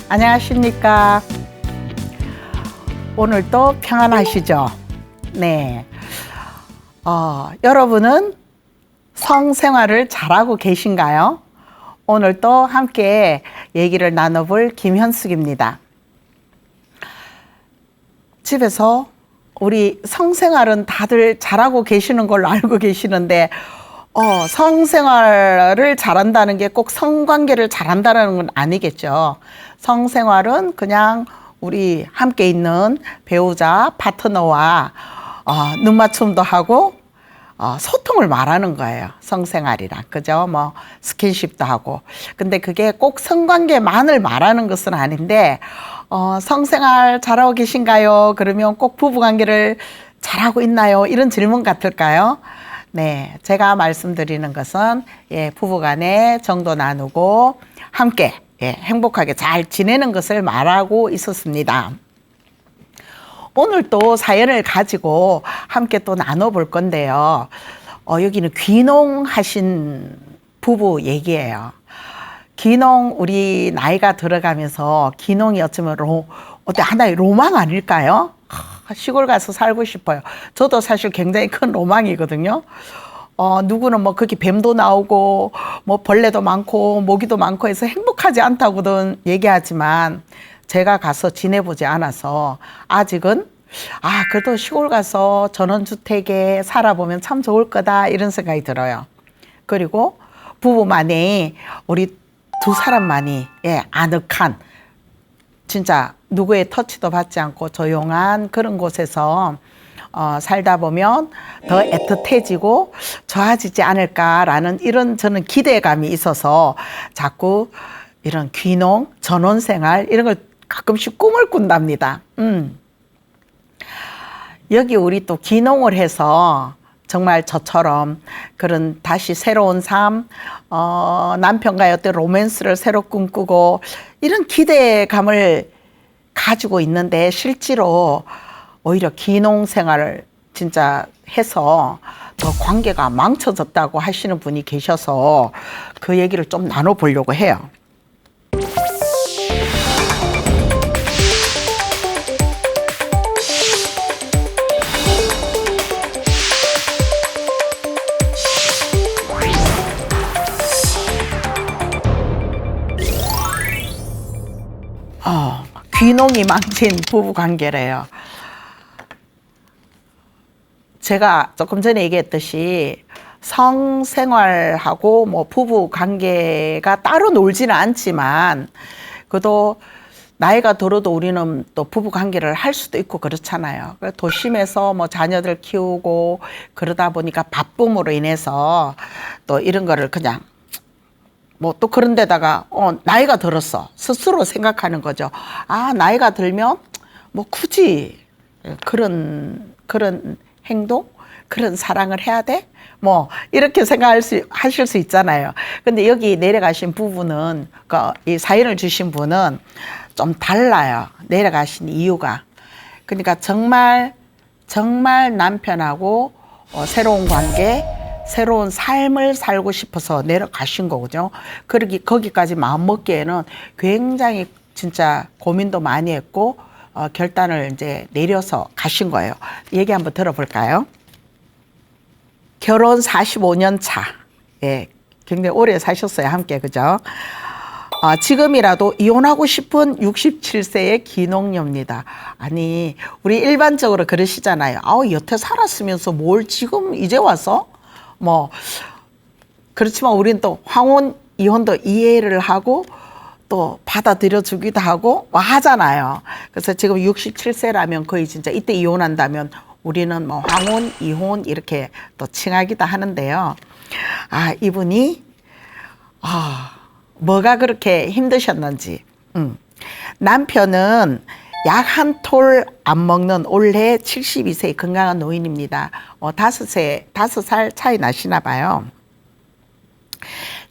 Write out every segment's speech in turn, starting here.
안녕하십니까. 오늘도 평안하시죠? 네. 여러분은 성생활을 잘하고 계신가요? 오늘 또 함께 얘기를 나눠볼 김현숙입니다. 집에서 우리 성생활은 다들 잘하고 계시는 걸로 알고 계시는데 성생활을 잘한다는 게 꼭 성관계를 잘한다는 건 아니겠죠. 성생활은 그냥 우리 함께 있는 배우자, 파트너와 눈맞춤도 하고 소통을 말하는 거예요. 성생활이란. 그죠? 뭐 스킨십도 하고. 근데 그게 꼭 성관계만을 말하는 것은 아닌데 성생활 잘하고 계신가요? 그러면 꼭 부부관계를 잘하고 있나요? 이런 질문 같을까요? 네, 제가 말씀드리는 것은 부부간에 정도 나누고 함께 행복하게 잘 지내는 것을 말하고 있었습니다. 오늘 또 사연을 가지고 함께 또 나눠볼 건데요. 여기는 귀농하신 부부 얘기예요. 귀농, 우리 나이가 들어가면서 귀농이 어쩌면 하나의 로망 아닐까요? 시골 가서 살고 싶어요. 저도 사실 굉장히 큰 로망이거든요. 누구는 뭐 거기 뱀도 나오고 뭐 벌레도 많고 모기도 많고 해서 행복하지 않다고는 얘기하지만 제가 가서 지내보지 않아서 아직은 그래도 시골 가서 전원주택에 살아보면 참 좋을 거다 이런 생각이 들어요. 그리고 부부만이 우리 두 사람만이 아늑한 진짜 누구의 터치도 받지 않고 조용한 그런 곳에서 살다 보면 더 애틋해지고 좋아지지 않을까라는 이런 저는 기대감이 있어서 자꾸 이런 귀농, 전원생활 이런 걸 가끔씩 꿈을 꾼답니다. 여기 우리 또 귀농을 해서 정말 저처럼 그런 다시 새로운 삶, 남편과의 어떤 로맨스를 새로 꿈꾸고 이런 기대감을 가지고 있는데 실제로 오히려 귀농 생활을 진짜 해서 더 관계가 망쳐졌다고 하시는 분이 계셔서 그 얘기를 좀 나눠보려고 해요. 귀농이 망친 부부 관계래요. 제가 조금 전에 얘기했듯이 성생활하고 뭐 부부 관계가 따로 놀지는 않지만 그래도 나이가 들어도 우리는 또 부부 관계를 할 수도 있고 그렇잖아요. 도심에서 뭐 자녀들 키우고 그러다 보니까 바쁨으로 인해서 또 이런 거를 그냥 뭐 또 그런 데다가 나이가 들었어 스스로 생각하는 거죠. 나이가 들면 뭐 굳이 그런 행동 그런 사랑을 해야 돼? 뭐 이렇게 하실 수 있잖아요. 근데 여기 내려가신 부분은 이 사연을 주신 분은 좀 달라요. 내려가신 이유가. 그러니까 정말 남편하고 새로운 관계 새로운 삶을 살고 싶어서 내려가신 거거든요. 거기까지 마음 먹기에는 굉장히 진짜 고민도 많이 했고 결단을 이제 내려서 가신 거예요. 얘기 한번 들어볼까요? 결혼 45년 차. 굉장히 오래 사셨어요, 함께. 그죠? 지금이라도 이혼하고 싶은 67세의 귀농녀입니다. 아니, 우리 일반적으로 그러시잖아요. 여태 살았으면서 뭘 지금 이제 와서? 뭐 그렇지만 우리는 또 황혼 이혼도 이해를 하고 또 받아들여 주기도 하고 뭐 하잖아요. 그래서 지금 67세라면 거의 진짜 이때 이혼한다면 우리는 뭐 황혼 이혼 이렇게 또 칭하기도 하는데요. 이분이 뭐가 그렇게 힘드셨는지. 남편은 약 한 톨 안 먹는 올해 72세의 건강한 노인입니다. 5살 차이 나시나 봐요.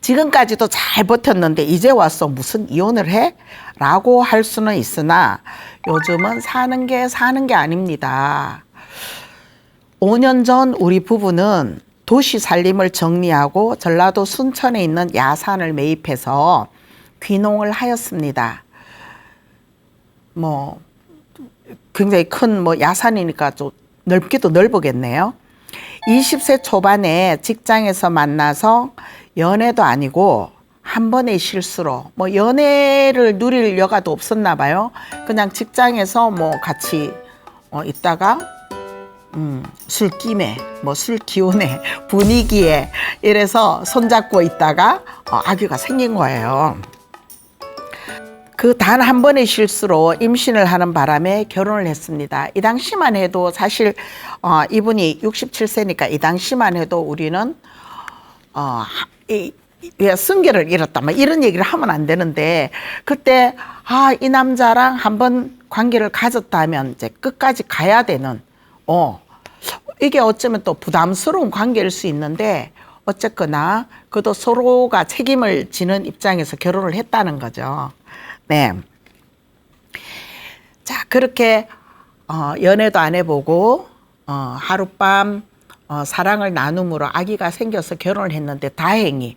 지금까지도 잘 버텼는데 이제 와서 무슨 이혼을 해? 라고 할 수는 있으나 요즘은 사는 게 아닙니다. 5년 전 우리 부부는 도시 살림을 정리하고 전라도 순천에 있는 야산을 매입해서 귀농을 하였습니다. 뭐 굉장히 큰 뭐 야산이니까 좀 넓기도 넓으겠네요. 20세 초반에 직장에서 만나서 연애도 아니고 한 번의 실수로 뭐 연애를 누릴 여가도 없었나 봐요. 그냥 직장에서 뭐 같이 있다가 술김에 뭐 술 기운에 분위기에 이래서 손잡고 있다가 아기가 생긴 거예요. 그 단 한 번의 실수로 임신을 하는 바람에 결혼을 했습니다. 이 당시만 해도 사실 이분이 67세니까 이 당시만 해도 우리는 왜 승계를 잃었다 막 이런 얘기를 하면 안 되는데, 그때 이 남자랑 한번 관계를 가졌다면 이제 끝까지 가야 되는 이게 어쩌면 또 부담스러운 관계일 수 있는데, 어쨌거나 그도 서로가 책임을 지는 입장에서 결혼을 했다는 거죠. 네. 자, 그렇게 연애도 안 해보고 하룻밤 사랑을 나눔으로 아기가 생겨서 결혼을 했는데, 다행히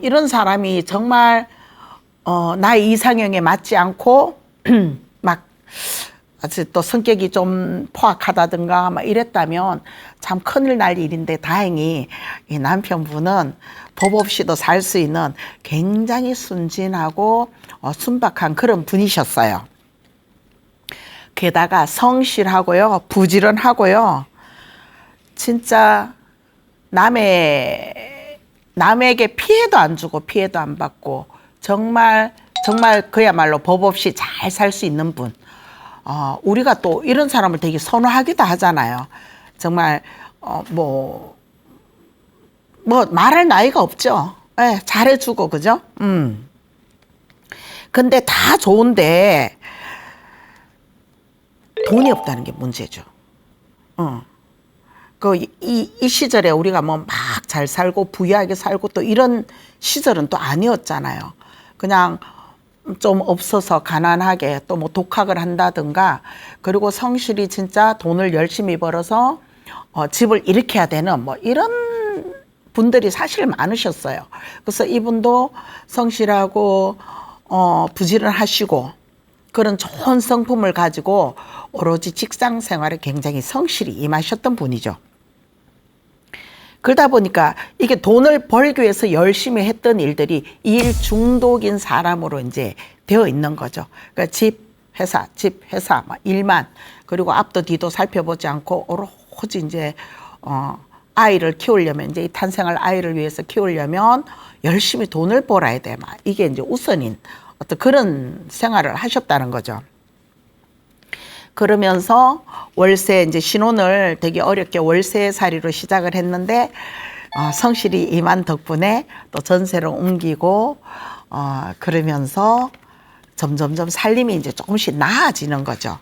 이런 사람이 정말 나의 이상형에 맞지 않고 막 아직 또 성격이 좀 포악하다든가 막 이랬다면 참 큰일 날 일인데, 다행히 이 남편분은 법 없이도 살 수 있는 굉장히 순진하고 순박한 그런 분이셨어요. 게다가 성실하고요, 부지런하고요, 진짜 남에게 피해도 안 주고 피해도 안 받고 정말 그야말로 법 없이 잘 살 수 있는 분. 우리가 또 이런 사람을 되게 선호하기도 하잖아요. 정말 뭐 말할 나이가 없죠. 네, 잘해주고 그죠? 근데 다 좋은데 돈이 없다는 게 문제죠. 이 시절에 우리가 뭐 막 잘 살고 부유하게 살고 또 이런 시절은 또 아니었잖아요. 그냥 좀 없어서 가난하게 또 뭐 독학을 한다든가, 그리고 성실히 진짜 돈을 열심히 벌어서 집을 일으켜야 되는 뭐 이런 분들이 사실 많으셨어요. 그래서 이분도 성실하고 부지런하시고 그런 좋은 성품을 가지고 오로지 직장 생활에 굉장히 성실히 임하셨던 분이죠. 그러다 보니까 이게 돈을 벌기 위해서 열심히 했던 일들이 일 중독인 사람으로 이제 되어 있는 거죠. 그러니까 집, 회사, 막 일만, 그리고 앞도 뒤도 살펴보지 않고 오로지 이제 아이를 키우려면, 이제 이 탄생할 아이를 위해서 키우려면 열심히 돈을 벌어야 돼. 막 이게 이제 우선인 어떤 그런 생활을 하셨다는 거죠. 그러면서 월세, 이제 신혼을 되게 어렵게 월세살이로 시작을 했는데 성실히 임한 덕분에 또 전세로 옮기고 그러면서 점점점 살림이 이제 조금씩 나아지는 거죠.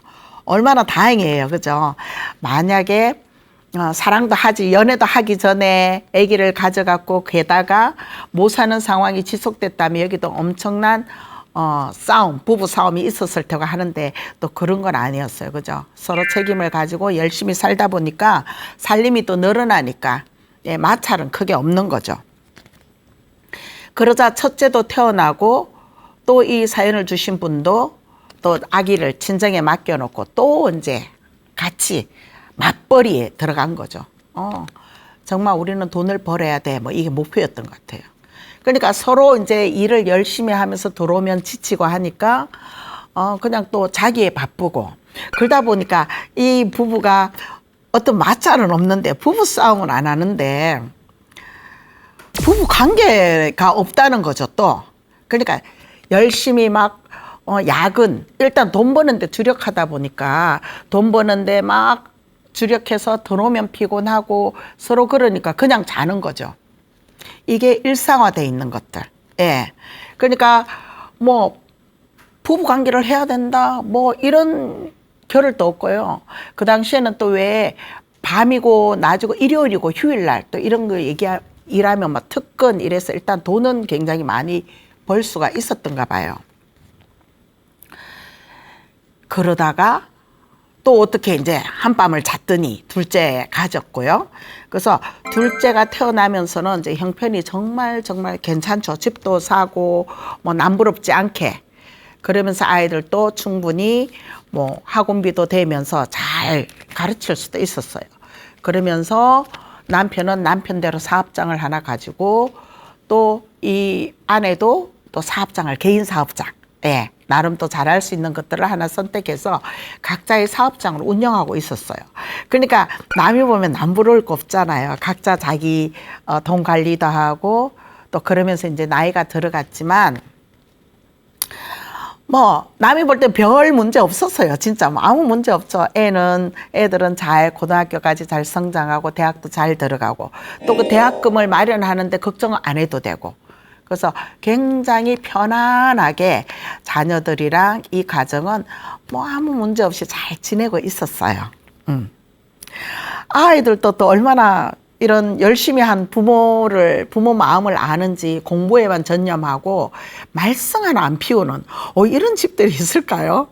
얼마나 다행이에요, 그죠? 만약에 사랑도 하지, 연애도 하기 전에 아기를 가져갔고 게다가 못 사는 상황이 지속됐다면 여기도 엄청난 싸움, 부부 싸움이 있었을 테고 하는데, 또 그런 건 아니었어요. 그죠? 서로 책임을 가지고 열심히 살다 보니까 살림이 또 늘어나니까 마찰은 크게 없는 거죠. 그러자 첫째도 태어나고 또 이 사연을 주신 분도 또 아기를 친정에 맡겨놓고 또 이제 같이 맞벌이에 들어간 거죠. 정말 우리는 돈을 벌어야 돼. 뭐 이게 목표였던 것 같아요. 그러니까 서로 이제 일을 열심히 하면서 들어오면 지치고 하니까 그냥 또 자기에 바쁘고, 그러다 보니까 이 부부가 어떤 마찰은 없는데, 부부 싸움은 안 하는데 부부 관계가 없다는 거죠 또. 그러니까 열심히 막 야근, 일단 돈 버는데 주력하다 보니까 돈 버는데 막 주력해서 들어오면 피곤하고 서로 그러니까 그냥 자는 거죠. 이게 일상화되어 있는 것들. 예. 그러니까 뭐 부부 관계를 해야 된다 뭐 이런 결을도 없고요. 그 당시에는 또 왜 밤이고 낮이고 일요일이고 휴일날 또 이런 거 일하면 막 특근 이래서 일단 돈은 굉장히 많이 벌 수가 있었던가 봐요. 그러다가 또 어떻게 이제 한밤을 잤더니 둘째 가졌고요. 그래서 둘째가 태어나면서는 이제 형편이 정말 괜찮죠. 집도 사고 뭐 남부럽지 않게. 그러면서 아이들도 충분히 뭐 학원비도 되면서 잘 가르칠 수도 있었어요. 그러면서 남편은 남편대로 사업장을 하나 가지고 또 이 아내도 또 사업장을 개인 사업장, 예, 나름 또 잘할 수 있는 것들을 하나 선택해서 각자의 사업장을 운영하고 있었어요. 그러니까 남이 보면 남부러울 거 없잖아요. 각자 자기 돈 관리도 하고 또 그러면서 이제 나이가 들어갔지만 뭐 남이 볼 때 별 문제 없었어요. 진짜 뭐 아무 문제 없죠. 애들은 잘 고등학교까지 잘 성장하고 대학도 잘 들어가고 또 그 대학금을 마련하는데 걱정을 안 해도 되고 그래서 굉장히 편안하게 자녀들이랑 이 가정은 뭐 아무 문제 없이 잘 지내고 있었어요. 아이들도 또 얼마나 이런 열심히 한 부모 마음을 아는지 공부에만 전념하고 말썽 하나 안 피우는 이런 집들이 있을까요?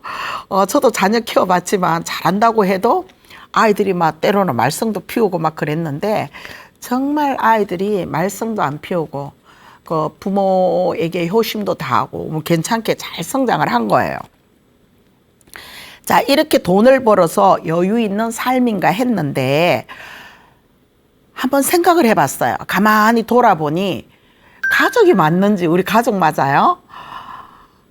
저도 자녀 키워봤지만 잘한다고 해도 아이들이 막 때로는 말썽도 피우고 막 그랬는데 정말 아이들이 말썽도 안 피우고 그 부모에게 효심도 다하고 뭐 괜찮게 잘 성장을 한 거예요. 자, 이렇게 돈을 벌어서 여유 있는 삶인가 했는데 한번 생각을 해봤어요. 가만히 돌아보니 가족이 맞는지 우리 가족 맞아요?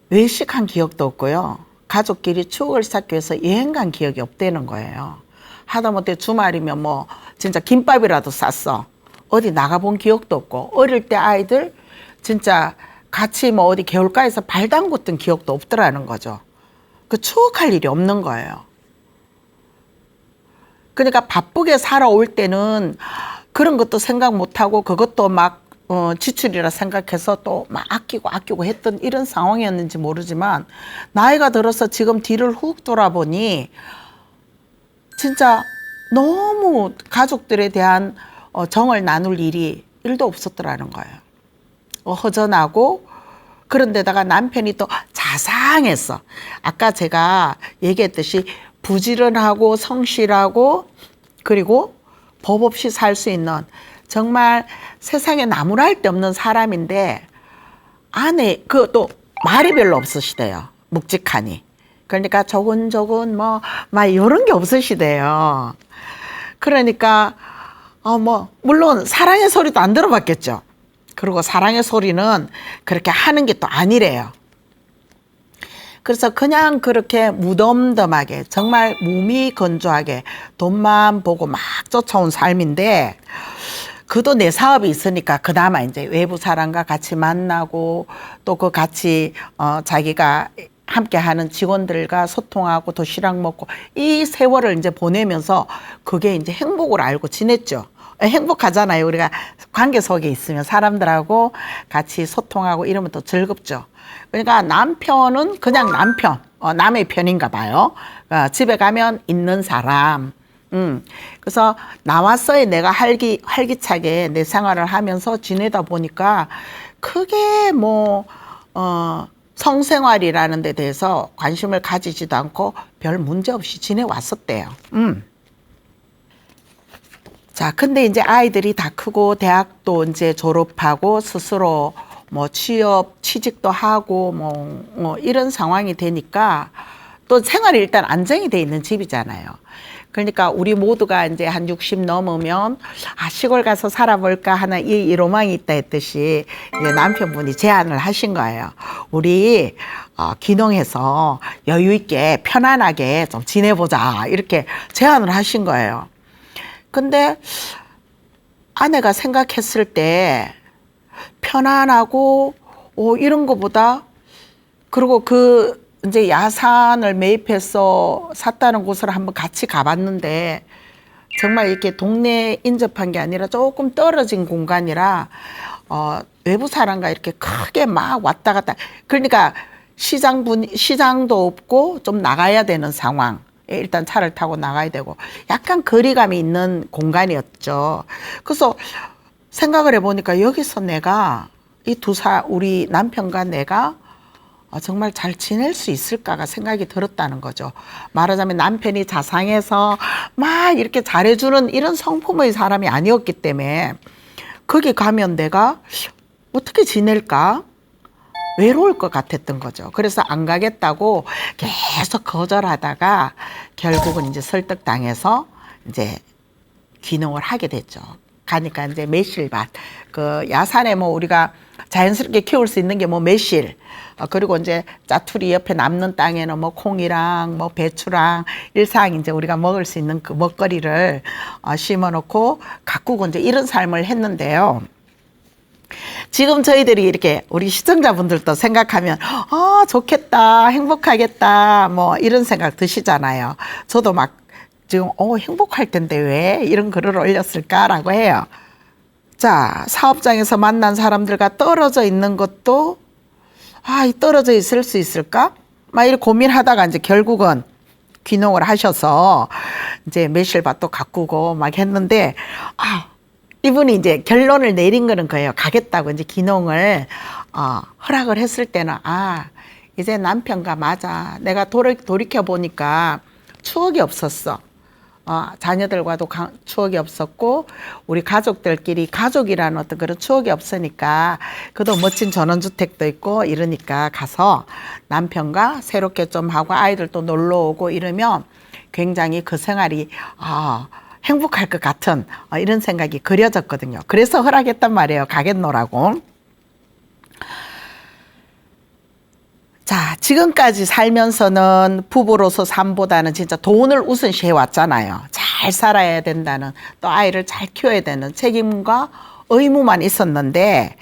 외식한 기억도 없고요. 가족끼리 추억을 쌓기 위해서 여행 간 기억이 없다는 거예요. 하다못해 주말이면 뭐 진짜 김밥이라도 쌌어. 어디 나가본 기억도 없고 어릴 때 아이들 진짜 같이 뭐 어디 개울가에서 발 담궜던 기억도 없더라는 거죠. 그 추억할 일이 없는 거예요. 그러니까 바쁘게 살아올 때는 그런 것도 생각 못하고 그것도 막 지출이라 생각해서 또 막 아끼고 했던 이런 상황이었는지 모르지만 나이가 들어서 지금 뒤를 훅 돌아보니 진짜 너무 가족들에 대한 정을 나눌 일이 1도 없었더라는 거예요. 허전하고 그런데다가 남편이 또 자상했어. 아까 제가 얘기했듯이 부지런하고 성실하고 그리고 법 없이 살 수 있는 정말 세상에 나무랄 데 없는 사람인데 아내 또 말이 별로 없으시대요. 묵직하니. 그러니까 조곤조곤 뭐 막 이런 게 없으시대요. 그러니까 뭐 물론 사랑의 소리도 안 들어봤겠죠. 그리고 사랑의 소리는 그렇게 하는 게 또 아니래요. 그래서 그냥 그렇게 무덤덤하게 정말 몸이 건조하게 돈만 보고 막 쫓아온 삶인데 그도 내 사업이 있으니까 그나마 이제 외부 사람과 같이 만나고 또 그 같이 자기가 함께 하는 직원들과 소통하고 도시락 먹고 이 세월을 이제 보내면서 그게 이제 행복을 알고 지냈죠. 행복하잖아요. 우리가 관계 속에 있으면 사람들하고 같이 소통하고 이러면 또 즐겁죠. 그러니까 남편은 그냥 남편, 남의 편인가 봐요. 집에 가면 있는 사람. 그래서 나왔어야 내가 활기차게 내 생활을 하면서 지내다 보니까 크게 뭐, 성생활이라는 데 대해서 관심을 가지지도 않고 별 문제 없이 지내왔었대요. 자, 근데 이제 아이들이 다 크고 대학도 이제 졸업하고 스스로 뭐 취직도 하고 뭐 이런 상황이 되니까 또 생활이 일단 안정이 돼 있는 집이잖아요. 그러니까 우리 모두가 이제 한 60 넘으면 시골 가서 살아볼까 하는 이 로망이 있다 했듯이 이제 남편분이 제안을 하신 거예요. 우리 귀농해서 여유 있게 편안하게 좀 지내보자 이렇게 제안을 하신 거예요. 근데 아내가 생각했을 때 편안하고 이런 거보다 그리고 이제 야산을 매입해서 샀다는 곳을 한번 같이 가봤는데 정말 이렇게 동네에 인접한 게 아니라 조금 떨어진 공간이라 외부 사람과 이렇게 크게 막 왔다 갔다 그러니까 시장도 없고 좀 나가야 되는 상황. 일단 차를 타고 나가야 되고 약간 거리감이 있는 공간이었죠. 그래서 생각을 해보니까 여기서 내가 우리 남편과 내가 정말 잘 지낼 수 있을까가 생각이 들었다는 거죠. 말하자면 남편이 자상해서 막 이렇게 잘해주는 이런 성품의 사람이 아니었기 때문에 거기 가면 내가 어떻게 지낼까? 외로울 것 같았던 거죠. 그래서 안 가겠다고 계속 거절하다가 결국은 이제 설득당해서 이제 귀농을 하게 됐죠. 가니까 이제 매실밭, 그 야산에 뭐 우리가 자연스럽게 키울 수 있는 게 뭐 매실, 그리고 이제 짜투리 옆에 남는 땅에는 뭐 콩이랑 뭐 배추랑 일상 이제 우리가 먹을 수 있는 그 먹거리를 심어놓고 가꾸고 이제 이런 삶을 했는데요. 지금 저희들이 이렇게 우리 시청자분들도 생각하면 좋겠다, 행복하겠다, 뭐 이런 생각 드시잖아요. 저도 막 지금 행복할 텐데 왜 이런 글을 올렸을까라고 해요. 자, 사업장에서 만난 사람들과 떨어져 있는 것도 이 떨어져 있을 수 있을까? 막 이렇게 고민하다가 이제 결국은 귀농을 하셔서 이제 매실밭도 가꾸고 막 했는데 이분이 이제 결론을 내린 거는 거예요. 가겠다고 이제 귀농을 허락을 했을 때는 이제 남편과 맞아. 내가 돌이켜 보니까 추억이 없었어. 자녀들과도 추억이 없었고 우리 가족들끼리 가족이라는 어떤 그런 추억이 없으니까 그래도 멋진 전원주택도 있고 이러니까 가서 남편과 새롭게 좀 하고 아이들도 놀러 오고 이러면 굉장히 그 생활이 행복할 것 같은 이런 생각이 그려졌거든요. 그래서 허락했단 말이에요. 가겠노라고. 자, 지금까지 살면서는 부부로서 삶보다는 진짜 돈을 우선시 해왔잖아요. 잘 살아야 된다는, 또 아이를 잘 키워야 되는 책임과 의무만 있었는데,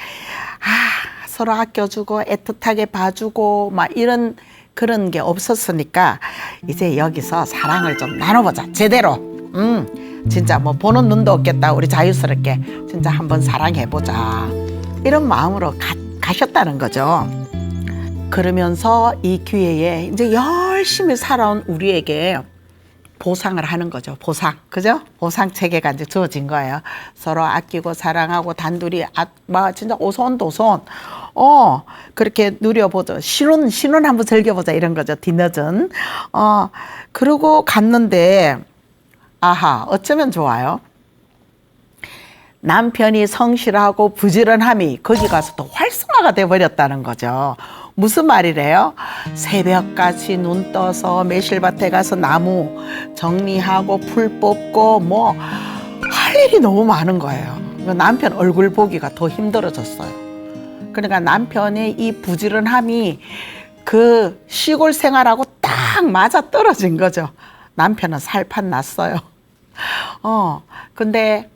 서로 아껴주고 애틋하게 봐주고 막 이런 그런 게 없었으니까 이제 여기서 사랑을 좀 나눠보자. 제대로. 진짜 뭐 보는 눈도 없겠다. 우리 자유스럽게 진짜 한번 사랑해보자. 이런 마음으로 가셨다는 거죠. 그러면서 이 기회에 이제 열심히 살아온 우리에게 보상을 하는 거죠. 보상. 그죠? 보상 체계가 이제 주어진 거예요. 서로 아끼고 사랑하고 단둘이 진짜 오손도손 그렇게 누려보자. 신혼 한번 즐겨보자 이런 거죠. 뒤늦은. 그러고 갔는데 어쩌면 좋아요. 남편이 성실하고 부지런함이 거기 가서 또 활성화가 돼버렸다는 거죠. 무슨 말이래요? 새벽까지 눈 떠서 매실밭에 가서 나무 정리하고 풀 뽑고 뭐 할 일이 너무 많은 거예요. 남편 얼굴 보기가 더 힘들어졌어요. 그러니까 남편의 이 부지런함이 그 시골 생활하고 딱 맞아 떨어진 거죠. 남편은 살판 났어요. 근데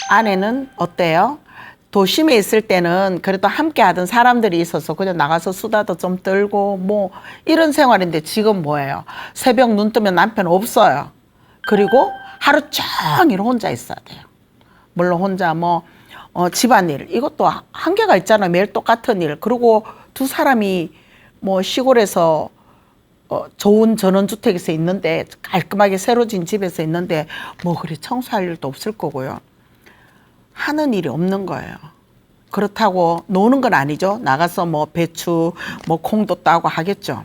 아내는 어때요? 도심에 있을 때는 그래도 함께 하던 사람들이 있어서 그냥 나가서 수다도 좀 떨고 뭐 이런 생활인데 지금 뭐예요? 새벽 눈 뜨면 남편 없어요. 그리고 하루 종일 혼자 있어야 돼요. 물론 혼자 뭐 집안일 이것도 한계가 있잖아요. 매일 똑같은 일. 그리고 두 사람이 뭐 시골에서 좋은 전원주택에서 있는데 깔끔하게 새로 진 집에서 있는데 뭐 그리 청소할 일도 없을 거고요. 하는 일이 없는 거예요. 그렇다고 노는 건 아니죠. 나가서 뭐 배추, 뭐 콩도 따고 하겠죠.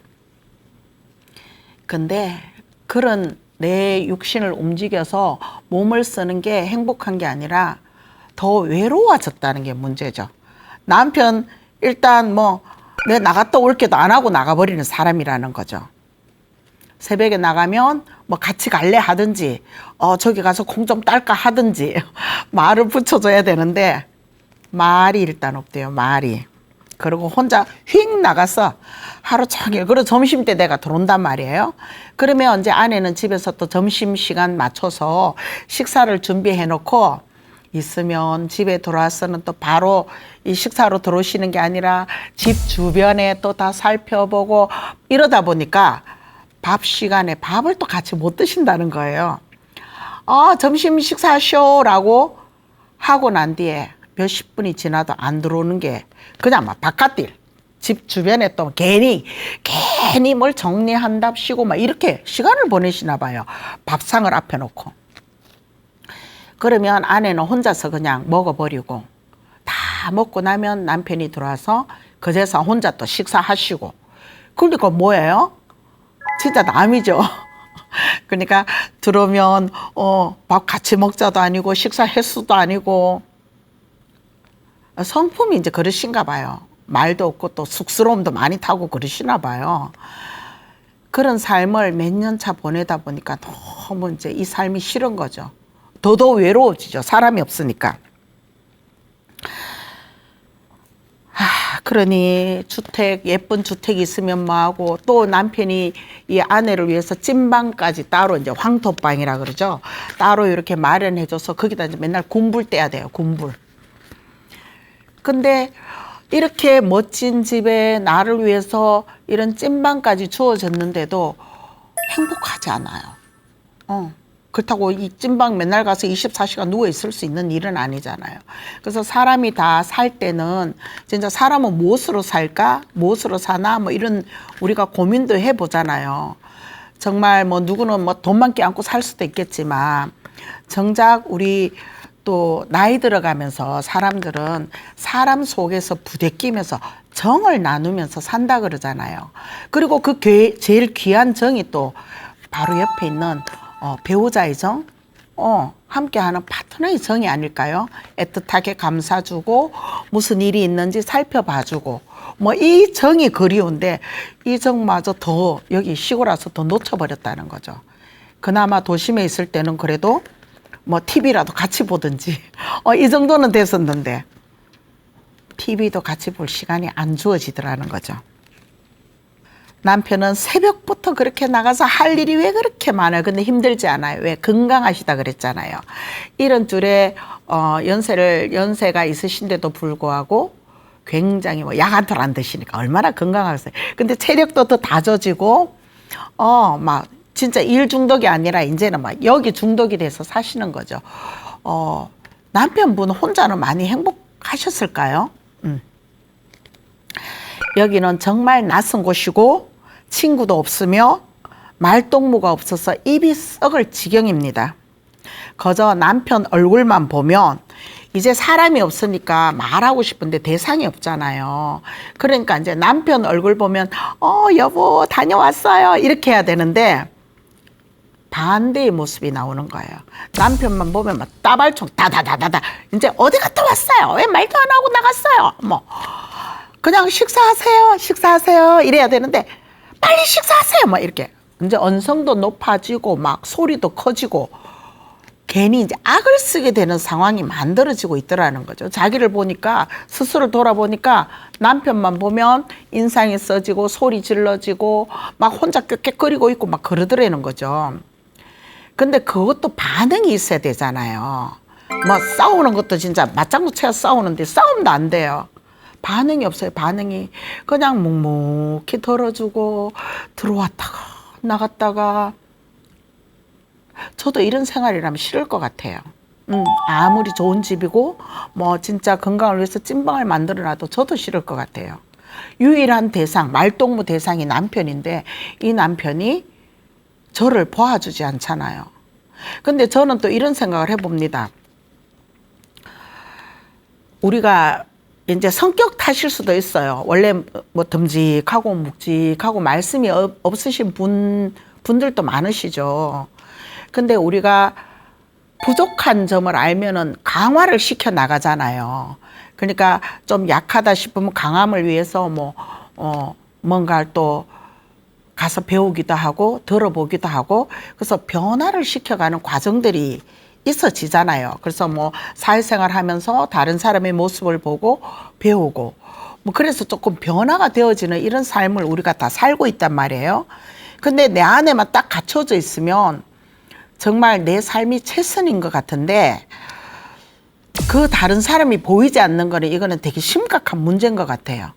근데 그런 내 육신을 움직여서 몸을 쓰는 게 행복한 게 아니라 더 외로워졌다는 게 문제죠. 남편 일단 뭐 내가 나갔다 올게도 안 하고 나가버리는 사람이라는 거죠. 새벽에 나가면 뭐 같이 갈래 하든지 저기 가서 콩 좀 딸까 하든지 말을 붙여줘야 되는데 말이 일단 없대요. 말이. 그리고 혼자 휙 나가서 하루 종일 그리고 점심때 내가 들어온단 말이에요. 그러면 이제 아내는 집에서 또 점심시간 맞춰서 식사를 준비해 놓고 있으면 집에 들어와서는 또 바로 이 식사로 들어오시는 게 아니라 집 주변에 또 다 살펴보고 이러다 보니까 밥 시간에 밥을 또 같이 못 드신다는 거예요. 점심 식사하쇼라고 하고 난 뒤에 몇십 분이 지나도 안 들어오는 게 그냥 막 바깥일. 집 주변에 또 괜히 뭘 정리한답시고 막 이렇게 시간을 보내시나 봐요. 밥상을 앞에 놓고. 그러면 아내는 혼자서 그냥 먹어버리고 다 먹고 나면 남편이 들어와서 그제서 혼자 또 식사하시고. 그러니까 뭐예요? 진짜 남이죠. 그러니까 들어오면 밥 같이 먹자도 아니고 식사 횟수도 아니고 성품이 이제 그러신가 봐요. 말도 없고 또 쑥스러움도 많이 타고 그러시나 봐요. 그런 삶을 몇 년 차 보내다 보니까 너무 이제 이 삶이 싫은 거죠. 더더 외로워지죠. 사람이 없으니까. 그러니 주택, 예쁜 주택이 있으면 뭐하고, 또 남편이 이 아내를 위해서 찐방까지 따로 이제 황토방이라 그러죠. 따로 이렇게 마련해줘서 거기다 이제 맨날 군불 떼야 돼요. 군불. 근데 이렇게 멋진 집에 나를 위해서 이런 찐방까지 주어졌는데도 행복하지 않아요. 그렇다고 이 찐방 맨날 가서 24시간 누워 있을 수 있는 일은 아니잖아요. 그래서 사람이 다 살 때는 진짜 사람은 무엇으로 살까? 무엇으로 사나? 뭐 이런 우리가 고민도 해보잖아요. 정말 뭐 누구는 뭐 돈만 껴안고 살 수도 있겠지만 정작 우리 또 나이 들어가면서 사람들은 사람 속에서 부대끼면서 정을 나누면서 산다 그러잖아요. 그리고 그 제일 귀한 정이 또 바로 옆에 있는 배우자의 정, 함께하는 파트너의 정이 아닐까요? 애틋하게 감싸주고 무슨 일이 있는지 살펴봐주고 뭐 이 정이 그리운데 이 정마저 더 여기 시골 와서 더 놓쳐버렸다는 거죠. 그나마 도심에 있을 때는 그래도 뭐 TV라도 같이 보든지 이 정도는 됐었는데 TV도 같이 볼 시간이 안 주어지더라는 거죠. 남편은 새벽부터 그렇게 나가서 할 일이 왜 그렇게 많아요? 근데 힘들지 않아요. 왜? 건강하시다 그랬잖아요. 이런 줄에 연세가 있으신데도 불구하고 굉장히 뭐 야간토 안 드시니까 얼마나 건강하겠어요. 근데 체력도 더 다져지고 막 진짜 일 중독이 아니라 이제는 막 여기 중독이 돼서 사시는 거죠. 남편분 혼자는 많이 행복하셨을까요? 여기는 정말 낯선 곳이고 친구도 없으며 말동무가 없어서 입이 썩을 지경입니다. 그저 남편 얼굴만 보면 이제 사람이 없으니까 말하고 싶은데 대상이 없잖아요. 그러니까 이제 남편 얼굴 보면 여보 다녀왔어요 이렇게 해야 되는데 반대의 모습이 나오는 거예요. 남편만 보면 막 따발총 다다다다다 이제 어디 갔다 왔어요? 왜 말도 안 하고 나갔어요? 뭐 그냥 식사하세요 이래야 되는데 빨리 식사하세요 막 이렇게 이제 언성도 높아지고 막 소리도 커지고 괜히 이제 악을 쓰게 되는 상황이 만들어지고 있더라는 거죠. 자기를 보니까 스스로 돌아보니까 남편만 보면 인상이 써지고 소리 질러지고 막 혼자 꾀꾀거리고 있고 막 그러더라는 거죠. 근데 그것도 반응이 있어야 되잖아요. 뭐 싸우는 것도 진짜 맞장구 쳐서 싸우는데 싸움도 안 돼요. 반응이 없어요. 반응이 그냥 묵묵히 덜어주고 들어왔다가 나갔다가 저도 이런 생활이라면 싫을 것 같아요. 아무리 좋은 집이고 뭐 진짜 건강을 위해서 찐방을 만들어놔도 저도 싫을 것 같아요. 유일한 대상, 말동무 대상이 남편인데 이 남편이 저를 봐주지 않잖아요. 근데 저는 또 이런 생각을 해봅니다. 우리가 이제 성격 탓일 수도 있어요. 원래 뭐 듬직하고 묵직하고 말씀이 없으신 분들도 많으시죠. 근데 우리가 부족한 점을 알면은 강화를 시켜 나가잖아요. 그러니까 좀 약하다 싶으면 강함을 위해서 뭔가를 또 가서 배우기도 하고 들어보기도 하고 그래서 변화를 시켜가는 과정들이 있어지잖아요. 그래서 뭐 사회생활 하면서 다른 사람의 모습을 보고 배우고 뭐 그래서 조금 변화가 되어지는 이런 삶을 우리가 다 살고 있단 말이에요. 근데 내 안에만 딱 갖춰져 있으면 정말 내 삶이 최선인 것 같은데 그 다른 사람이 보이지 않는 거는 이거는 되게 심각한 문제인 것 같아요.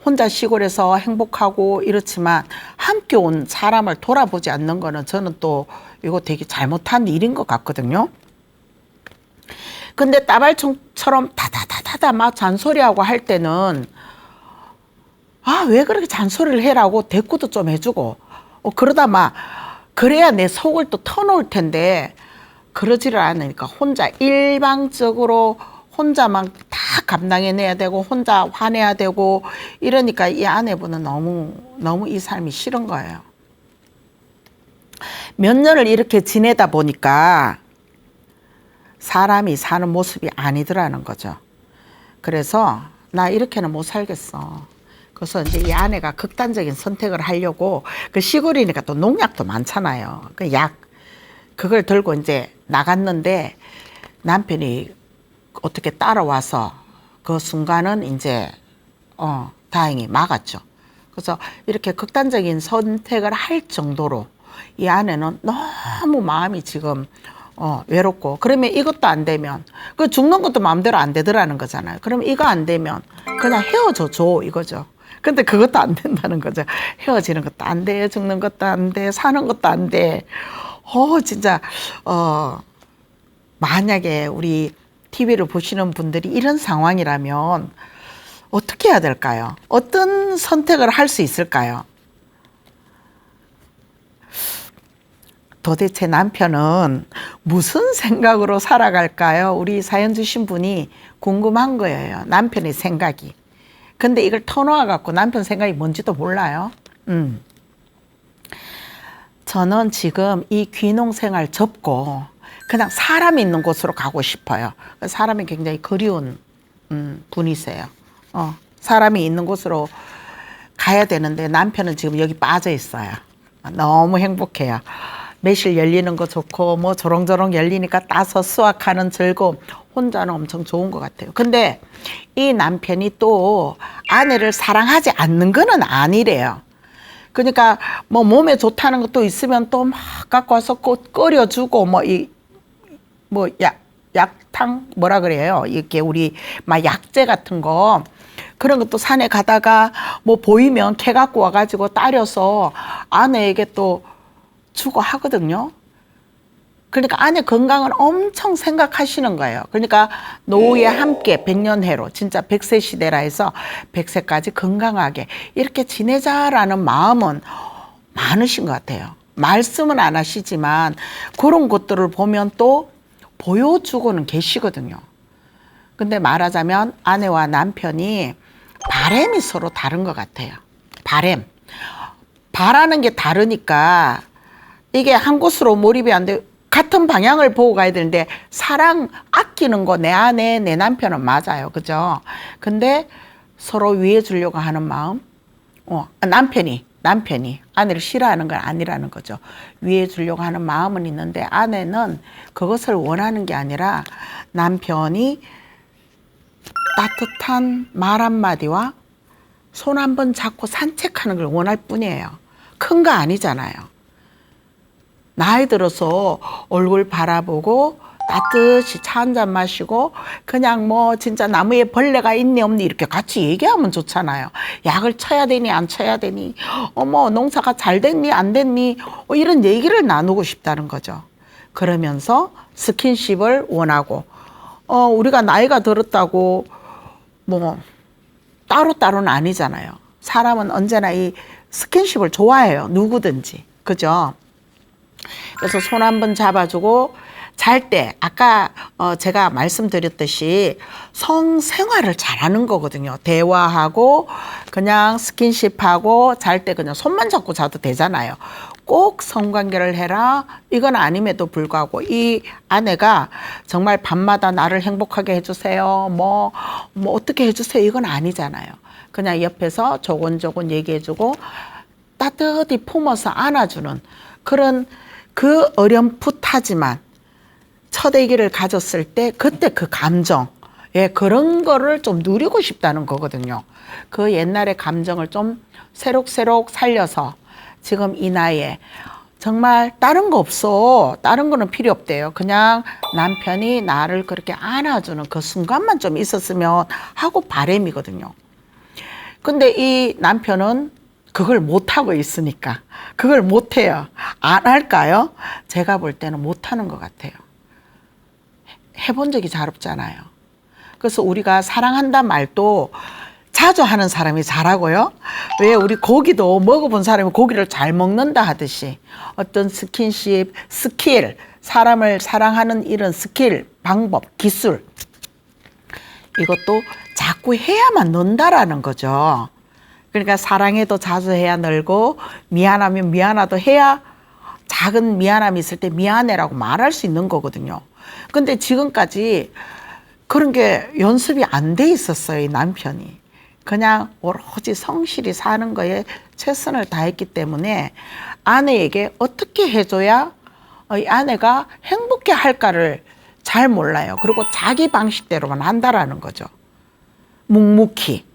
혼자 시골에서 행복하고 이렇지만 함께 온 사람을 돌아보지 않는 거는 저는 또 이거 되게 잘못한 일인 것 같거든요. 근데 따발총처럼 다다다다다 막 잔소리하고 할 때는 왜 그렇게 잔소리를 해라고 대꾸도 좀 해주고 그러다 막 그래야 내 속을 또 터놓을 텐데 그러지를 않으니까 혼자 일방적으로 혼자만 다 감당해내야 되고 혼자 화내야 되고 이러니까 이 아내분은 너무 이 삶이 싫은 거예요. 몇 년을 이렇게 지내다 보니까 사람이 사는 모습이 아니더라는 거죠. 그래서 나 이렇게는 못 살겠어. 그래서 이제 이 아내가 극단적인 선택을 하려고 그 시골이니까 또 농약도 많잖아요. 그 약 그걸 들고 이제 나갔는데 남편이 어떻게 따라와서 그 순간은 이제 다행히 막았죠. 그래서 이렇게 극단적인 선택을 할 정도로 이 아내는 너무 마음이 지금 외롭고 그러면 이것도 안 되면 그 죽는 것도 마음대로 안 되더라는 거잖아요. 그러면 이거 안 되면 그냥 헤어져 줘 이거죠. 근데 그것도 안 된다는 거죠. 헤어지는 것도 안 돼, 죽는 것도 안 돼, 사는 것도 안 돼. 진짜 만약에 우리 TV를 보시는 분들이 이런 상황이라면 어떻게 해야 될까요? 어떤 선택을 할 수 있을까요? 도대체 남편은 무슨 생각으로 살아갈까요? 우리 사연 주신 분이 궁금한 거예요. 남편의 생각이. 근데 이걸 터놓아 갖고 남편 생각이 뭔지도 몰라요. 저는 지금 이 귀농 생활 접고 그냥 사람이 있는 곳으로 가고 싶어요. 사람이 굉장히 그리운 분이세요. 사람이 있는 곳으로 가야 되는데 남편은 지금 여기 빠져 있어요. 너무 행복해요. 매실 열리는 거 좋고 뭐 조롱조롱 열리니까 따서 수확하는 즐거움 혼자는 엄청 좋은 것 같아요. 근데 이 남편이 또 아내를 사랑하지 않는 거는 아니래요. 그러니까 뭐 몸에 좋다는 것도 있으면 또 막 갖고 와서 끓여주고 약탕 뭐라 그래요? 이렇게 우리 막 약재 같은 거 그런 것도 산에 가다가 뭐 보이면 캐 갖고 와가지고 따려서 아내에게 또 주고 하거든요. 그러니까 아내 건강을 엄청 생각하시는 거예요. 그러니까 노후에 함께 백년해로 진짜 100세 시대라 해서 100세까지 건강하게 이렇게 지내자라는 마음은 많으신 것 같아요. 말씀은 안 하시지만 그런 것들을 보면 또 보여주고는 계시거든요. 근데 말하자면 아내와 남편이 바람이 서로 다른 것 같아요. 바라는 게 다르니까 이게 한 곳으로 몰입이 안 돼. 같은 방향을 보고 가야 되는데 사랑 아끼는 거 내 아내 내 남편은 맞아요. 그죠? 근데 서로 위해 주려고 하는 마음 남편이 아내를 싫어하는 건 아니라는 거죠. 위해 주려고 하는 마음은 있는데 아내는 그것을 원하는 게 아니라 남편이 따뜻한 말 한마디와 손 한번 잡고 산책하는 걸 원할 뿐이에요. 큰 거 아니잖아요. 나이 들어서 얼굴 바라보고 따뜻이 차 한잔 마시고 그냥 뭐 진짜 나무에 벌레가 있니 없니 이렇게 같이 얘기하면 좋잖아요. 약을 쳐야 되니 안 쳐야 되니 어머 농사가 잘 됐니 안 됐니 이런 얘기를 나누고 싶다는 거죠. 그러면서 스킨십을 원하고 우리가 나이가 들었다고 뭐 따로따로는 아니잖아요. 사람은 언제나 이 스킨십을 좋아해요. 누구든지. 그죠? 그래서 손 한번 잡아주고 잘 때 아까 제가 말씀드렸듯이 성생활을 잘하는 거거든요. 대화하고 그냥 스킨십하고 잘 때 그냥 손만 잡고 자도 되잖아요. 꼭 성관계를 해라 이건 아님에도 불구하고 이 아내가 정말 밤마다 나를 행복하게 해주세요 뭐 어떻게 해주세요 이건 아니잖아요. 그냥 옆에서 조곤조곤 얘기해주고 따뜻히 품어서 안아주는 그런 그 어렴풋하지만 첫 아기를 가졌을 때 그때 그 감정 그런 거를 좀 누리고 싶다는 거거든요. 그 옛날의 감정을 좀 새록새록 살려서 지금 이 나이에 정말 다른 거 없어. 다른 거는 필요 없대요. 그냥 남편이 나를 그렇게 안아주는 그 순간만 좀 있었으면 하고 바람이거든요. 근데 이 남편은 그걸 못하고 있으니까 그걸 못해요. 안 할까요? 제가 볼 때는 못하는 것 같아요. 해본 적이 잘 없잖아요. 그래서 우리가 사랑한다 말도 자주 하는 사람이 잘하고요. 왜 우리 고기도 먹어본 사람이 고기를 잘 먹는다 하듯이 어떤 스킨십, 스킬, 사람을 사랑하는 이런 스킬, 방법, 기술 이것도 자꾸 해야만 는다라는 거죠. 그러니까 사랑해도 자주 해야 늘고 미안하면 미안하도 해야 작은 미안함이 있을 때 미안해라고 말할 수 있는 거거든요. 근데 지금까지 그런 게 연습이 안 돼 있었어요, 이 남편이. 그냥 오로지 성실히 사는 거에 최선을 다했기 때문에 아내에게 어떻게 해줘야 이 아내가 행복해 할까를 잘 몰라요. 그리고 자기 방식대로만 한다라는 거죠. 묵묵히.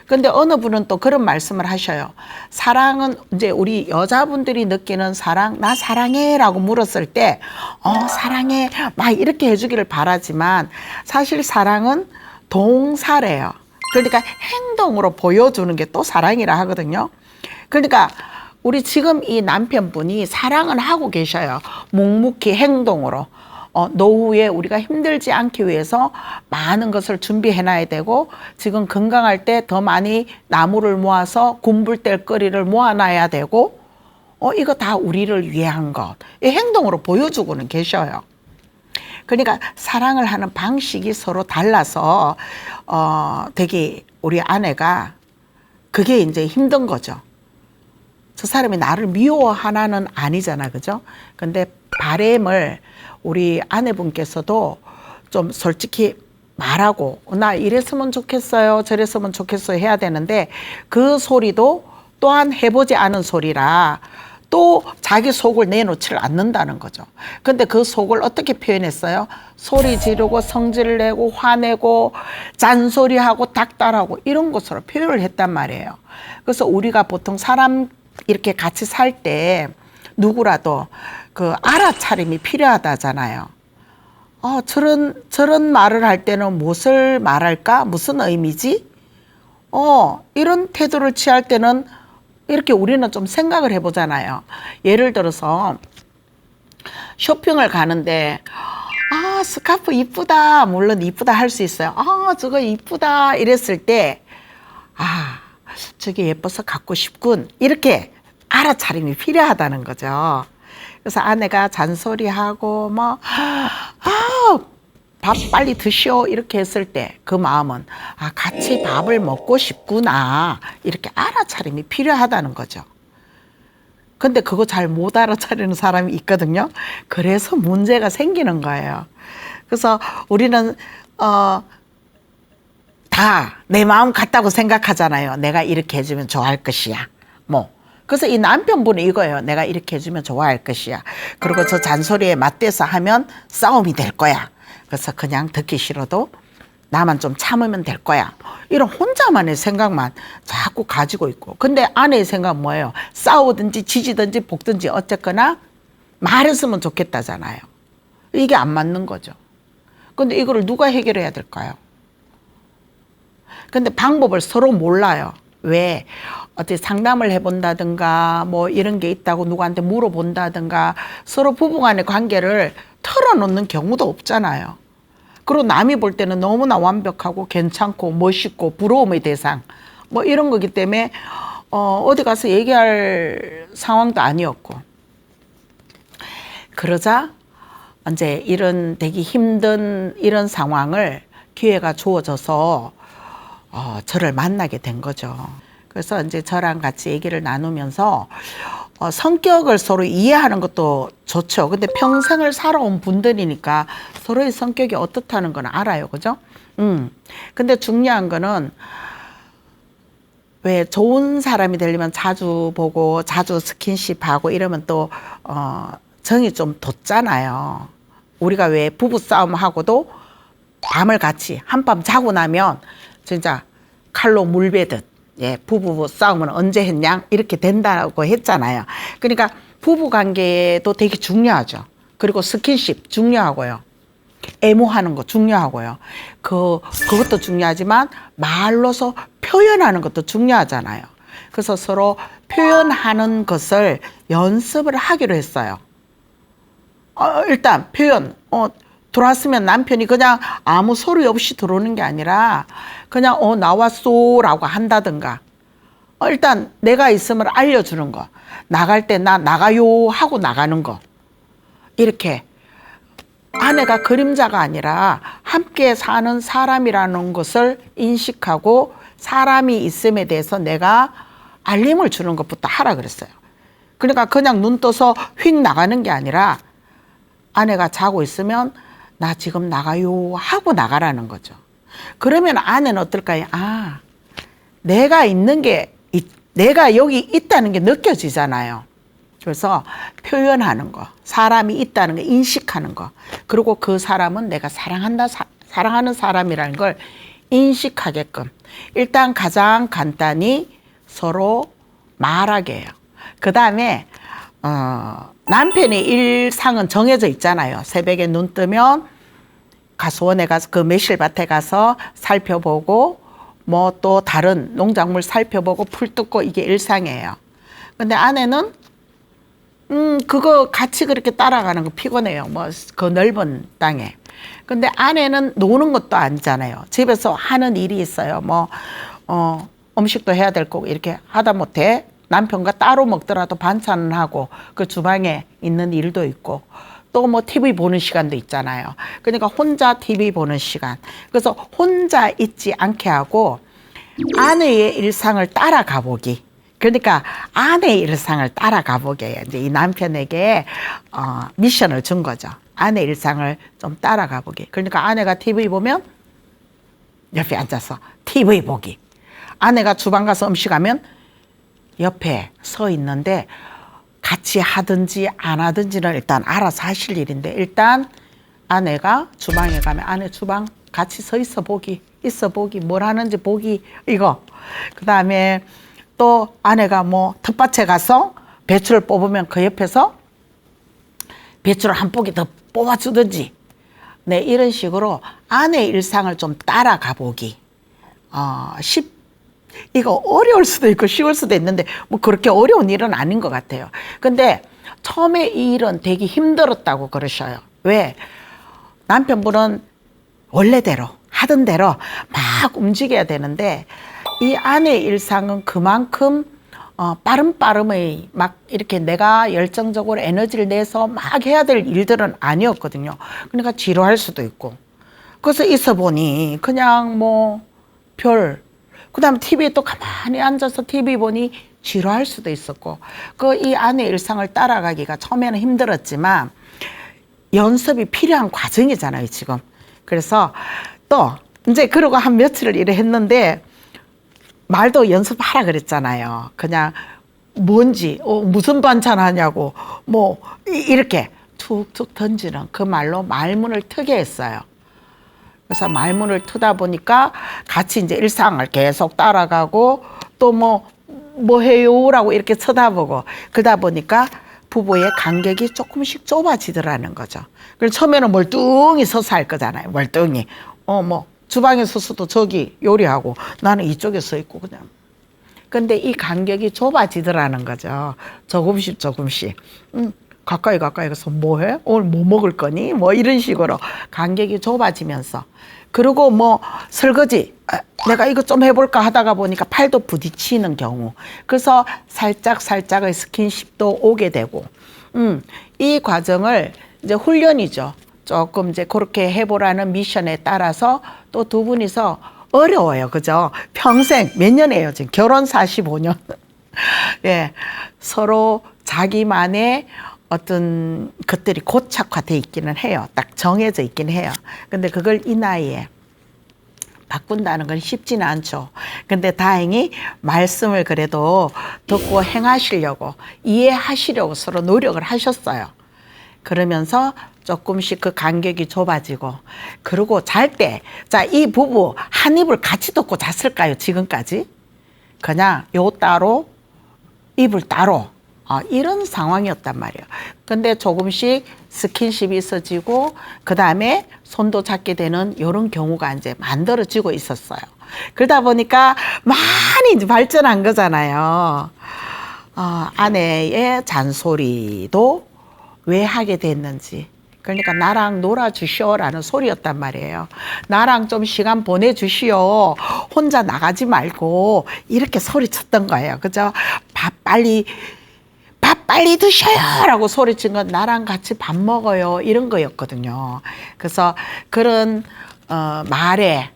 근데 어느 분은 또 그런 말씀을 하셔요. 사랑은 이제 우리 여자분들이 느끼는 사랑, 나 사랑해 라고 물었을 때 사랑해 막 이렇게 해주기를 바라지만 사실 사랑은 동사래요. 그러니까 행동으로 보여주는 게 또 사랑이라 하거든요. 그러니까 우리 지금 이 남편분이 사랑은 하고 계셔요. 묵묵히 행동으로. 노후에 우리가 힘들지 않기 위해서 많은 것을 준비해놔야 되고 지금 건강할 때 더 많이 나무를 모아서 군불뗄 거리를 모아놔야 되고 이거 다 우리를 위한 것. 이 행동으로 보여주고는 계셔요. 그러니까 사랑을 하는 방식이 서로 달라서 되게 우리 아내가 그게 이제 힘든 거죠. 저 사람이 나를 미워하나는 아니잖아, 그죠? 근데 바램을 우리 아내분께서도 좀 솔직히 말하고 나 이랬으면 좋겠어요, 저랬으면 좋겠어요 해야 되는데 그 소리도 또한 해보지 않은 소리라 또 자기 속을 내놓지를 않는다는 거죠. 근데 그 속을 어떻게 표현했어요? 소리 지르고 성질 내고 화내고 잔소리하고 닥달하고 이런 것으로 표현을 했단 말이에요. 그래서 우리가 보통 사람 이렇게 같이 살 때 누구라도 그 알아차림이 필요하다잖아요. 저런 말을 할 때는 무엇을 말할까? 무슨 의미지? 이런 태도를 취할 때는 이렇게 우리는 좀 생각을 해보잖아요. 예를 들어서 쇼핑을 가는데 스카프 이쁘다. 물론 이쁘다 할 수 있어요. 저거 이쁘다 이랬을 때 저게 예뻐서 갖고 싶군. 이렇게 알아차림이 필요하다는 거죠. 그래서 아내가 잔소리하고 밥 빨리 드시오 이렇게 했을 때 그 마음은 같이 밥을 먹고 싶구나 이렇게 알아차림이 필요하다는 거죠. 근데 그거 잘 못 알아차리는 사람이 있거든요. 그래서 문제가 생기는 거예요. 그래서 우리는 다 내 마음 같다고 생각하잖아요. 내가 이렇게 해주면 좋아할 것이야. 그래서 이 남편분은 이거예요. 내가 이렇게 해주면 좋아할 것이야. 그리고 저 잔소리에 맞대서 하면 싸움이 될 거야. 그래서 그냥 듣기 싫어도 나만 좀 참으면 될 거야. 이런 혼자만의 생각만 자꾸 가지고 있고. 근데 아내의 생각은 뭐예요? 싸우든지 지지든지 볶든지 어쨌거나 말했으면 좋겠다잖아요. 이게 안 맞는 거죠. 근데 이거를 누가 해결해야 될까요? 근데 방법을 서로 몰라요. 왜? 어떻게 상담을 해본다든가 이런 게 있다고 누구한테 물어본다든가 서로 부부간의 관계를 털어놓는 경우도 없잖아요. 그리고 남이 볼 때는 너무나 완벽하고 괜찮고 멋있고 부러움의 대상 이런 거기 때문에 어디 가서 얘기할 상황도 아니었고 그러자 이제 이런 되게 힘든 이런 상황을 기회가 주어져서 저를 만나게 된 거죠. 그래서 이제 저랑 같이 얘기를 나누면서 성격을 서로 이해하는 것도 좋죠. 근데 평생을 살아온 분들이니까 서로의 성격이 어떻다는 건 알아요. 그죠? 근데 중요한 거는 왜 좋은 사람이 되려면 자주 보고 자주 스킨십하고 이러면 또 정이 좀 돋잖아요. 우리가 왜 부부싸움하고도 밤을 같이 한밤 자고 나면 진짜 칼로 물 베듯 부부 싸움은 언제 했냐 이렇게 된다고 했잖아요. 그러니까 부부 관계도 되게 중요하죠. 그리고 스킨십 중요하고요. 애무하는 거 중요하고요. 그것도 중요하지만 말로서 표현하는 것도 중요하잖아요. 그래서 서로 표현하는 것을 연습을 하기로 했어요. 일단 표현 들어왔으면 남편이 그냥 아무 소리 없이 들어오는 게 아니라 그냥 나왔소라고 한다든가 일단 내가 있음을 알려주는 거 나갈 때 나 나가요 하고 나가는 거 이렇게 아내가 그림자가 아니라 함께 사는 사람이라는 것을 인식하고 사람이 있음에 대해서 내가 알림을 주는 것부터 하라 그랬어요. 그러니까 그냥 눈 떠서 휙 나가는 게 아니라 아내가 자고 있으면 나 지금 나가요 하고 나가라는 거죠. 그러면 아내는 어떨까요? 아, 내가 있는 게, 내가 여기 있다는 게 느껴지잖아요. 그래서 표현하는 거, 사람이 있다는 거 인식하는 거, 그리고 그 사람은 내가 사랑하는 사람이라는 걸 인식하게끔 일단 가장 간단히 서로 말하게 해요. 그 다음에 남편의 일상은 정해져 있잖아요. 새벽에 눈 뜨면 가수원에 가서 그 매실밭에 가서 살펴보고 뭐 또 다른 농작물 살펴보고 풀 뜯고 이게 일상이에요. 근데 아내는 그거 같이 그렇게 따라가는 거 피곤해요. 뭐 그 넓은 땅에. 근데 아내는 노는 것도 아니잖아요. 집에서 하는 일이 있어요. 뭐 음식도 해야 될 거고 이렇게 하다 못해 남편과 따로 먹더라도 반찬은 하고 그 주방에 있는 일도 있고 또 뭐 TV 보는 시간도 있잖아요. 그러니까 혼자 TV 보는 시간. 그래서 혼자 있지 않게 하고 아내의 일상을 따라가 보기. 그러니까 아내의 일상을 따라가 보게 이제 이 남편에게 미션을 준 거죠. 아내 일상을 좀 따라가 보기. 그러니까 아내가 TV 보면 옆에 앉아서 TV 보기. 아내가 주방 가서 음식하면 옆에 서 있는데 같이 하든지 안 하든지는 일단 알아서 하실 일인데 일단 아내가 주방에 가면 아내 주방 같이 서 있어 보기, 뭘 하는지 보기 이거. 그다음에 또 아내가 뭐 텃밭에 가서 배추를 뽑으면 그 옆에서 배추를 한 포기 더 뽑아주든지 네 이런 식으로 아내의 일상을 좀 따라가 보기. 이거 어려울 수도 있고 쉬울 수도 있는데 뭐 그렇게 어려운 일은 아닌 것 같아요. 근데 처음에 이 일은 되게 힘들었다고 그러셔요. 왜? 남편분은 원래대로 하던 대로 막 움직여야 되는데 이 아내의 일상은 그만큼 빠름빠름의 막 이렇게 내가 열정적으로 에너지를 내서 막 해야 될 일들은 아니었거든요. 그러니까 지루할 수도 있고. 그래서 있어 보니 그냥 뭐 그다음에 TV에 또 가만히 앉아서 TV 보니 지루할 수도 있었고 이 아내의 일상을 따라가기가 처음에는 힘들었지만 연습이 필요한 과정이잖아요 지금. 그래서 또 이제 그러고 한 며칠을 일을 했는데 말도 연습하라 그랬잖아요. 그냥 뭔지 무슨 반찬 하냐고 뭐 이렇게 툭툭 던지는 그 말로 말문을 트게 했어요. 그래서 말문을 트다 보니까 같이 이제 일상을 계속 따라가고 또 뭐 해요라고 이렇게 쳐다보고 그러다 보니까 부부의 간격이 조금씩 좁아지더라는 거죠. 그래서 처음에는 멀뚱히 서서 할 거잖아요. 멀뚱히. 뭐 주방에 서서도 저기 요리하고 나는 이쪽에 서 있고 그냥. 근데 이 간격이 좁아지더라는 거죠. 조금씩. 가까이 가서 뭐 해? 오늘 뭐 먹을 거니? 뭐 이런 식으로 간격이 좁아지면서 그리고 뭐 설거지 내가 이거 좀 해볼까 하다가 보니까 팔도 부딪히는 경우 그래서 살짝의 스킨십도 오게 되고 이 과정을 이제 훈련이죠. 조금 이제 그렇게 해보라는 미션에 따라서 또 두 분이서 어려워요. 그죠? 평생 몇 년이에요? 지금 결혼 45년. 예. 서로 자기만의 어떤 것들이 고착화돼 있기는 해요. 딱 정해져 있긴 해요. 근데 그걸 이 나이에 바꾼다는 건 쉽지는 않죠. 근데 다행히 말씀을 그래도 듣고 행하시려고 이해하시려고 서로 노력을 하셨어요. 그러면서 조금씩 그 간격이 좁아지고 그리고 잘 때 자, 이 부부 한 입을 같이 덮고 잤을까요? 지금까지? 그냥 요 따로 이불 따로 이런 상황이었단 말이에요. 근데 조금씩 스킨십이 있어지고 그 다음에 손도 잡게 되는 이런 경우가 이제 만들어지고 있었어요. 그러다 보니까 많이 이제 발전한 거잖아요. 아내의 잔소리도 왜 하게 됐는지. 그러니까 나랑 놀아주시오라는 소리였단 말이에요. 나랑 좀 시간 보내주시오. 혼자 나가지 말고 이렇게 소리쳤던 거예요. 그죠? 밥 빨리 드셔요 라고 소리친 건 나랑 같이 밥 먹어요 이런 거였거든요. 그래서 그런 말에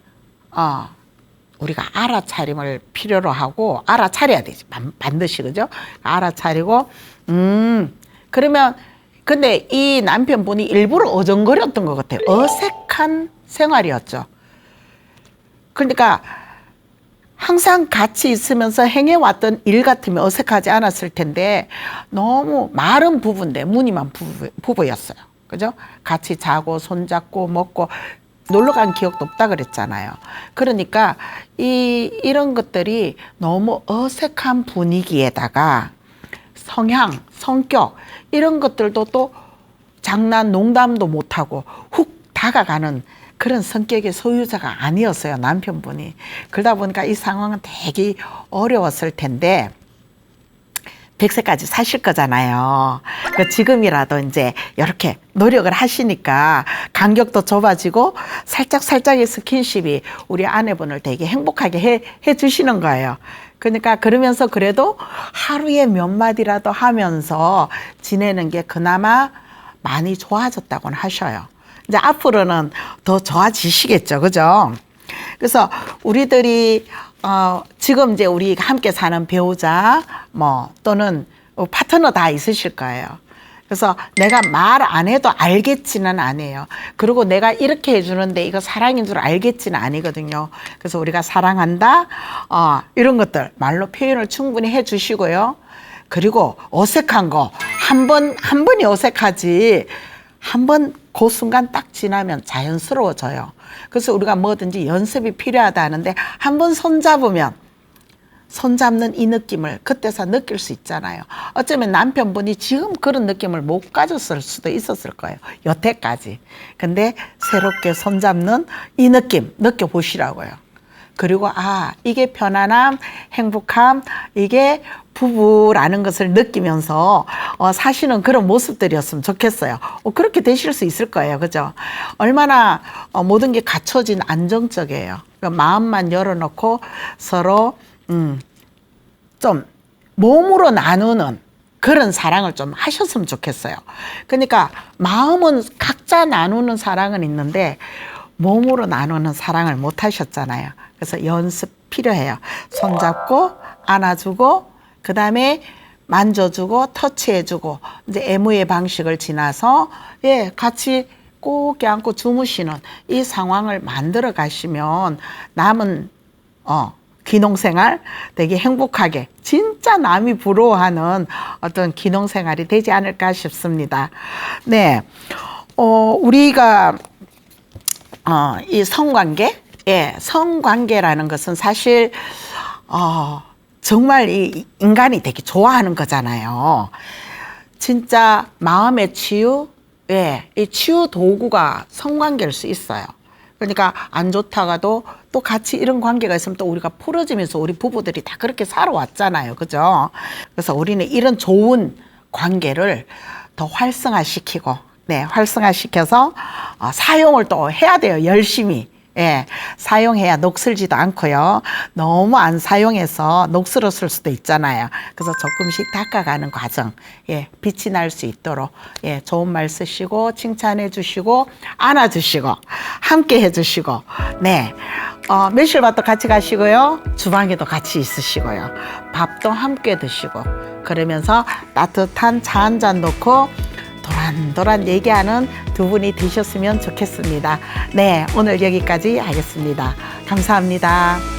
우리가 알아차림을 필요로 하고 알아차려야 되지 반드시. 그죠? 알아차리고 그러면 근데 이 남편분이 일부러 어정거렸던 것 같아요. 어색한 생활이었죠. 그러니까 항상 같이 있으면서 행해왔던 일 같으면 어색하지 않았을 텐데 너무 마른 부부인데 무늬만 부부였어요. 그죠? 같이 자고 손잡고 먹고 놀러 간 기억도 없다 그랬잖아요. 그러니까 이런 것들이 너무 어색한 분위기에다가 성향, 성격 이런 것들도 또 장난, 농담도 못하고 훅 다가가는 그런 성격의 소유자가 아니었어요, 남편분이. 그러다 보니까 이 상황은 되게 어려웠을 텐데 100세까지 사실 거잖아요. 지금이라도 이제 이렇게 노력을 하시니까 간격도 좁아지고 살짝살짝의 스킨십이 우리 아내분을 되게 행복하게 해 주시는 거예요. 그러니까 그러면서 그래도 하루에 몇 마디라도 하면서 지내는 게 그나마 많이 좋아졌다고는 하셔요. 이제 앞으로는 더 좋아지시겠죠. 그죠? 그래서 우리들이 지금 이제 우리 함께 사는 배우자 뭐 또는 파트너 다 있으실 거예요. 그래서 내가 말 안 해도 알겠지는 않아요. 그리고 내가 이렇게 해주는데 이거 사랑인 줄 알겠지는 아니거든요. 그래서 우리가 사랑한다 이런 것들 말로 표현을 충분히 해주시고요. 그리고 어색한 거 한 번이 어색하지 한 번 그 순간 딱 지나면 자연스러워져요. 그래서 우리가 뭐든지 연습이 필요하다 하는데 한 번 손잡으면 손잡는 이 느낌을 그때서 느낄 수 있잖아요. 어쩌면 남편분이 지금 그런 느낌을 못 가졌을 수도 있었을 거예요. 여태까지. 근데 새롭게 손잡는 이 느낌 느껴보시라고요. 그리고 이게 편안함, 행복함, 이게 부부라는 것을 느끼면서 사시는 그런 모습들이었으면 좋겠어요. 그렇게 되실 수 있을 거예요. 그죠? 얼마나 모든 게 갖춰진 안정적이에요. 그러니까 마음만 열어놓고 서로 좀 몸으로 나누는 그런 사랑을 좀 하셨으면 좋겠어요. 그러니까 마음은 각자 나누는 사랑은 있는데 몸으로 나누는 사랑을 못 하셨잖아요. 그래서 연습 필요해요. 손잡고 안아주고 그다음에 만져주고 터치해주고 이제 애무의 방식을 지나서 같이 꼭 안고 주무시는 이 상황을 만들어 가시면 남은 귀농생활 되게 행복하게 진짜 남이 부러워하는 어떤 귀농생활이 되지 않을까 싶습니다. 네, 우리가 이 성관계, 성관계라는 것은 사실 정말 이 인간이 되게 좋아하는 거잖아요. 진짜 마음의 치유, 이 치유 도구가 성관계일 수 있어요. 그러니까 안 좋다가도 또 같이 이런 관계가 있으면 또 우리가 풀어지면서 우리 부부들이 다 그렇게 살아왔잖아요. 그죠? 그래서 우리는 이런 좋은 관계를 더 활성화시키고, 활성화시켜서 사용을 또 해야 돼요. 열심히. 사용해야 녹슬지도 않고요. 너무 안 사용해서 녹슬었을 수도 있잖아요. 그래서 조금씩 닦아가는 과정, 빛이 날 수 있도록 좋은 말 쓰시고 칭찬해 주시고 안아주시고 함께 해주시고 매실밭도 같이 가시고요. 주방에도 같이 있으시고요. 밥도 함께 드시고 그러면서 따뜻한 차 한 잔 놓고 도란도란 얘기하는 두 분이 되셨으면 좋겠습니다. 오늘 여기까지 하겠습니다. 감사합니다.